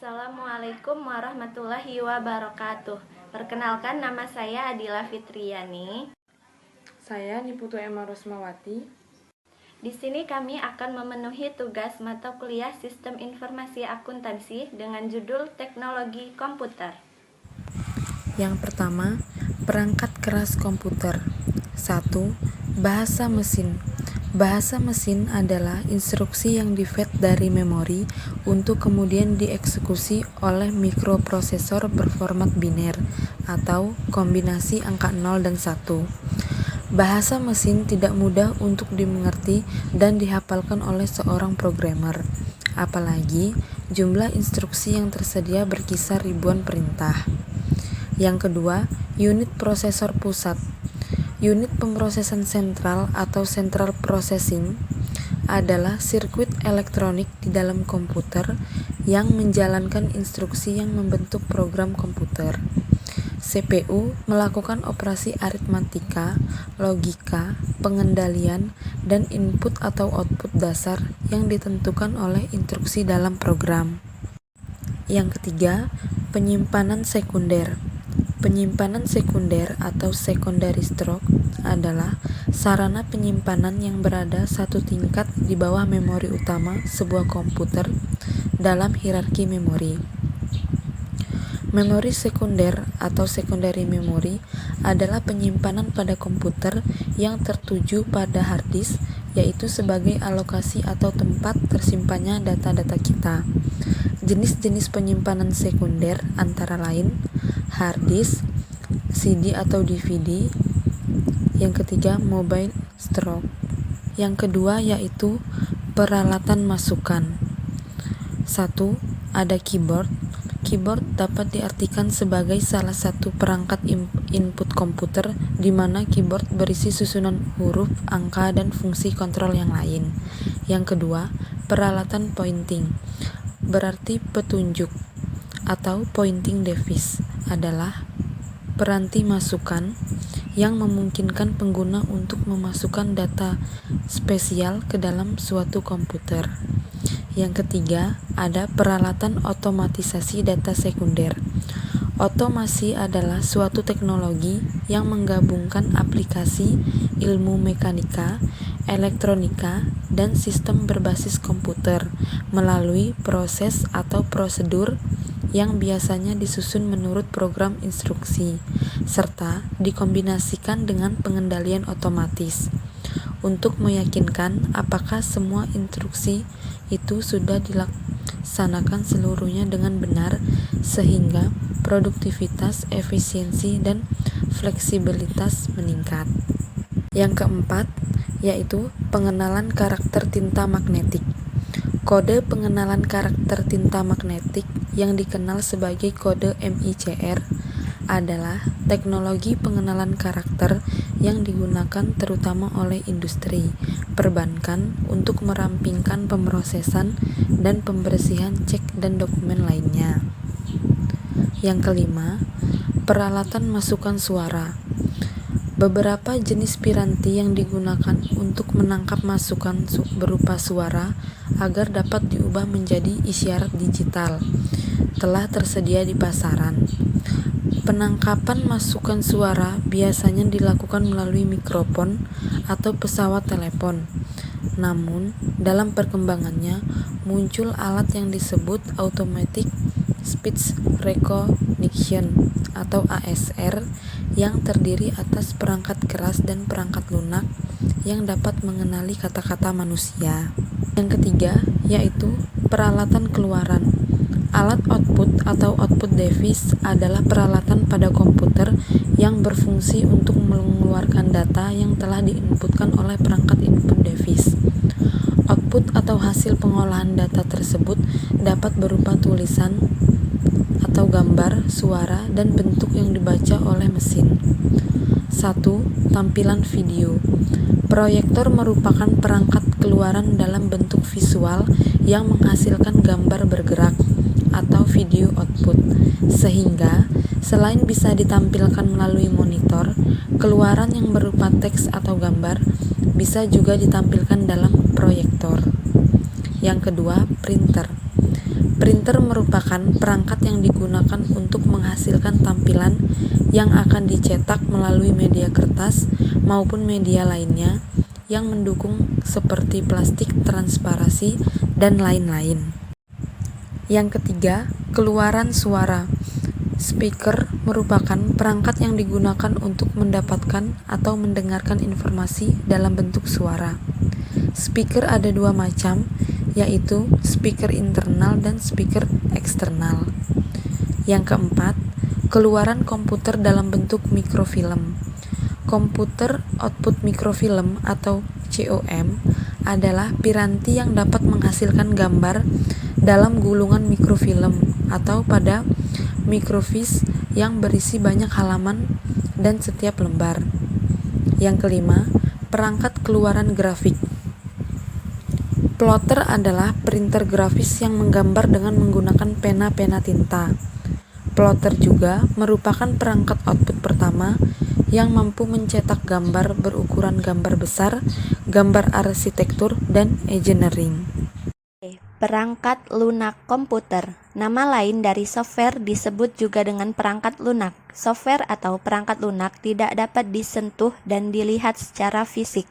Assalamualaikum warahmatullahi wabarakatuh. Perkenalkan, nama saya Adila Fitriani. Saya Niputu Emma Rosmawati. Di sini kami akan memenuhi tugas mata kuliah Sistem Informasi Akuntansi dengan judul Teknologi Komputer. Yang pertama, perangkat keras komputer. 1. Bahasa mesin. Bahasa mesin adalah instruksi yang di-fed dari memori untuk kemudian dieksekusi oleh mikroprosesor berformat biner atau kombinasi angka 0 dan 1. Bahasa mesin tidak mudah untuk dimengerti dan dihafalkan oleh seorang programmer, apalagi jumlah instruksi yang tersedia berkisar ribuan perintah. Yang kedua, unit prosesor pusat. Unit pemrosesan sentral atau central processing adalah sirkuit elektronik di dalam komputer yang menjalankan instruksi yang membentuk program komputer. CPU melakukan operasi aritmatika, logika, pengendalian, dan input atau output dasar yang ditentukan oleh instruksi dalam program. Yang ketiga, penyimpanan sekunder. Penyimpanan sekunder atau secondary storage adalah sarana penyimpanan yang berada satu tingkat di bawah memori utama sebuah komputer dalam hierarki memori. Memori sekunder atau secondary memory adalah penyimpanan pada komputer yang tertuju pada hard disk, yaitu sebagai alokasi atau tempat tersimpannya data-data kita. Jenis-jenis penyimpanan sekunder antara lain hard disk, CD atau DVD. Yang ketiga, mobile storage. Yang kedua yaitu peralatan masukan. 1. Ada keyboard. Keyboard dapat diartikan sebagai salah satu perangkat input komputer di mana keyboard berisi susunan huruf, angka, dan fungsi kontrol yang lain. Yang kedua, peralatan pointing. Berarti petunjuk atau pointing device adalah peranti masukan yang memungkinkan pengguna untuk memasukkan data spesial ke dalam suatu komputer. Yang ketiga, ada peralatan otomatisasi data sekunder. Otomasi adalah suatu teknologi yang menggabungkan aplikasi ilmu mekanika, elektronika, dan sistem berbasis komputer melalui proses atau prosedur yang biasanya disusun menurut program instruksi, serta dikombinasikan dengan pengendalian otomatis untuk meyakinkan apakah semua instruksi itu sudah dilaksanakan seluruhnya dengan benar sehingga produktivitas, efisiensi, dan fleksibilitas meningkat. Yang keempat, yaitu pengenalan karakter tinta magnetik. Kode pengenalan karakter tinta magnetik yang dikenal sebagai kode MICR adalah teknologi pengenalan karakter yang digunakan terutama oleh industri perbankan untuk merampingkan pemrosesan dan pembersihan cek dan dokumen lainnya. Yang kelima, peralatan masukan suara. Beberapa jenis piranti yang digunakan untuk menangkap masukan berupa suara agar dapat diubah menjadi isyarat digital telah tersedia di pasaran. Penangkapan masukan suara biasanya dilakukan melalui mikrofon atau pesawat telepon. Namun, dalam perkembangannya muncul alat yang disebut Automatic Speech Recognition atau ASR yang terdiri atas perangkat keras dan perangkat lunak yang dapat mengenali kata-kata manusia. Yang ketiga, yaitu peralatan keluaran. Alat output atau output device adalah peralatan pada komputer yang berfungsi untuk mengeluarkan data yang telah diinputkan oleh perangkat input device. Output atau hasil pengolahan data tersebut dapat berupa tulisan atau gambar, suara, dan bentuk yang dibaca oleh mesin. 1. Tampilan video. Proyektor merupakan perangkat keluaran dalam bentuk visual yang menghasilkan gambar bergerak atau video output, sehingga selain bisa ditampilkan melalui monitor, keluaran yang berupa teks atau gambar bisa juga ditampilkan dalam proyektor. Yang kedua, printer. Printer merupakan perangkat yang digunakan untuk menghasilkan tampilan yang akan dicetak melalui media kertas maupun media lainnya yang mendukung seperti plastik transparasi dan lain-lain. Yang ketiga, keluaran suara. Speaker merupakan perangkat yang digunakan untuk mendapatkan atau mendengarkan informasi dalam bentuk suara. Speaker ada dua macam, yaitu speaker internal dan speaker eksternal. Yang keempat, keluaran komputer dalam bentuk mikrofilm. Computer Output Microfilm atau COM adalah piranti yang dapat menghasilkan gambar dalam gulungan mikrofilm atau pada mikrofiche yang berisi banyak halaman dan setiap lembar. Yang kelima, perangkat keluaran grafik. Plotter adalah printer grafis yang menggambar dengan menggunakan pena-pena tinta. Plotter juga merupakan perangkat output pertama yang mampu mencetak gambar berukuran gambar besar, gambar arsitektur, dan engineering. Perangkat lunak komputer. Nama lain dari software disebut juga dengan perangkat lunak. Software atau perangkat lunak tidak dapat disentuh dan dilihat secara fisik.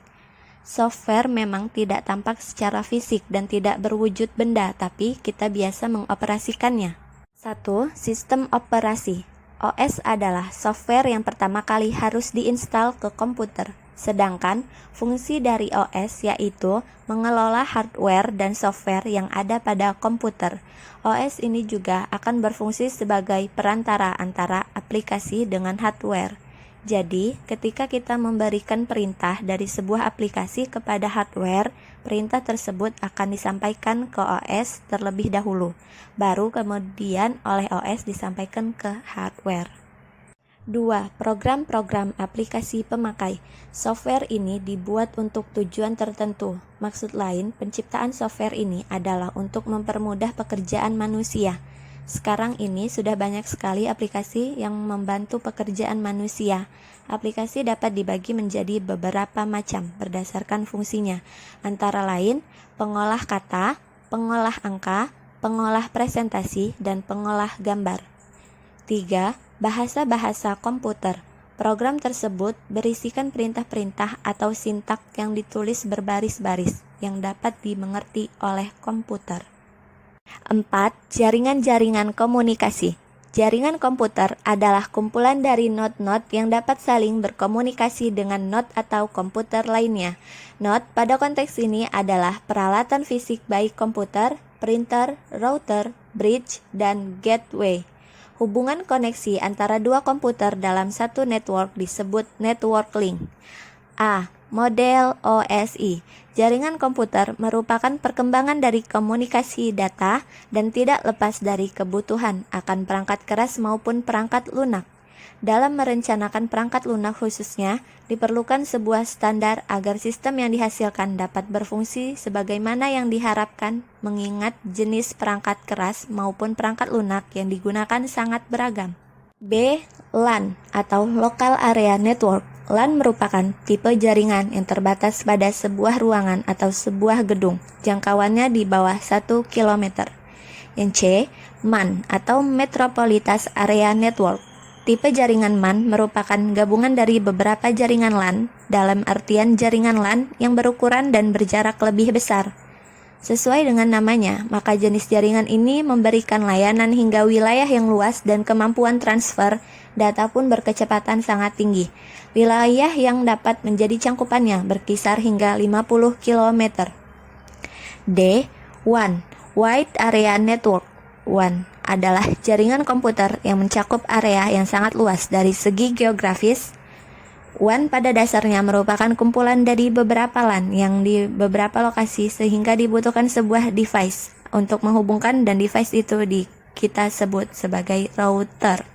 Software memang tidak tampak secara fisik dan tidak berwujud benda, tapi kita biasa mengoperasikannya. 1. Sistem operasi. OS adalah software yang pertama kali harus diinstal ke komputer. Sedangkan fungsi dari OS yaitu mengelola hardware dan software yang ada pada komputer. OS ini juga akan berfungsi sebagai perantara antara aplikasi dengan hardware. Jadi, ketika kita memberikan perintah dari sebuah aplikasi kepada hardware, perintah tersebut akan disampaikan ke OS terlebih dahulu, baru kemudian oleh OS disampaikan ke hardware. 2. Program-program aplikasi pemakai. Software ini dibuat untuk tujuan tertentu. Maksud lain, penciptaan software ini adalah untuk mempermudah pekerjaan manusia. Sekarang ini sudah banyak sekali aplikasi yang membantu pekerjaan manusia. Aplikasi dapat dibagi menjadi beberapa macam berdasarkan fungsinya, antara lain pengolah kata, pengolah angka, pengolah presentasi, dan pengolah gambar. 3. Bahasa-bahasa komputer. Program tersebut berisikan perintah-perintah atau sintak yang ditulis berbaris-baris yang dapat dimengerti oleh komputer. 4. Jaringan-jaringan komunikasi. Jaringan komputer adalah kumpulan dari not-not yang dapat saling berkomunikasi dengan not atau komputer lainnya. Not pada konteks ini adalah peralatan fisik baik komputer, printer, router, bridge, dan gateway. Hubungan koneksi antara dua komputer dalam satu network disebut network link. A. Model OSI. Jaringan komputer merupakan perkembangan dari komunikasi data dan tidak lepas dari kebutuhan akan perangkat keras maupun perangkat lunak. Dalam merencanakan perangkat lunak khususnya, diperlukan sebuah standar agar sistem yang dihasilkan dapat berfungsi sebagaimana yang diharapkan, mengingat jenis perangkat keras maupun perangkat lunak yang digunakan sangat beragam. B. LAN atau Local Area Network. LAN merupakan tipe jaringan yang terbatas pada sebuah ruangan atau sebuah gedung, jangkauannya di bawah 1 km. Yang C. MAN atau Metropolitan Area Network. Tipe jaringan MAN merupakan gabungan dari beberapa jaringan LAN, dalam artian jaringan LAN yang berukuran dan berjarak lebih besar. Sesuai dengan namanya, maka jenis jaringan ini memberikan layanan hingga wilayah yang luas dan kemampuan transfer data pun berkecepatan sangat tinggi. Wilayah yang dapat menjadi cangkupannya berkisar hingga 50 km. D. WAN, Wide Area Network. WAN adalah jaringan komputer yang mencakup area yang sangat luas dari segi geografis. WAN pada dasarnya merupakan kumpulan dari beberapa LAN yang di beberapa lokasi sehingga dibutuhkan sebuah device untuk menghubungkan, dan device itu kita sebut sebagai router.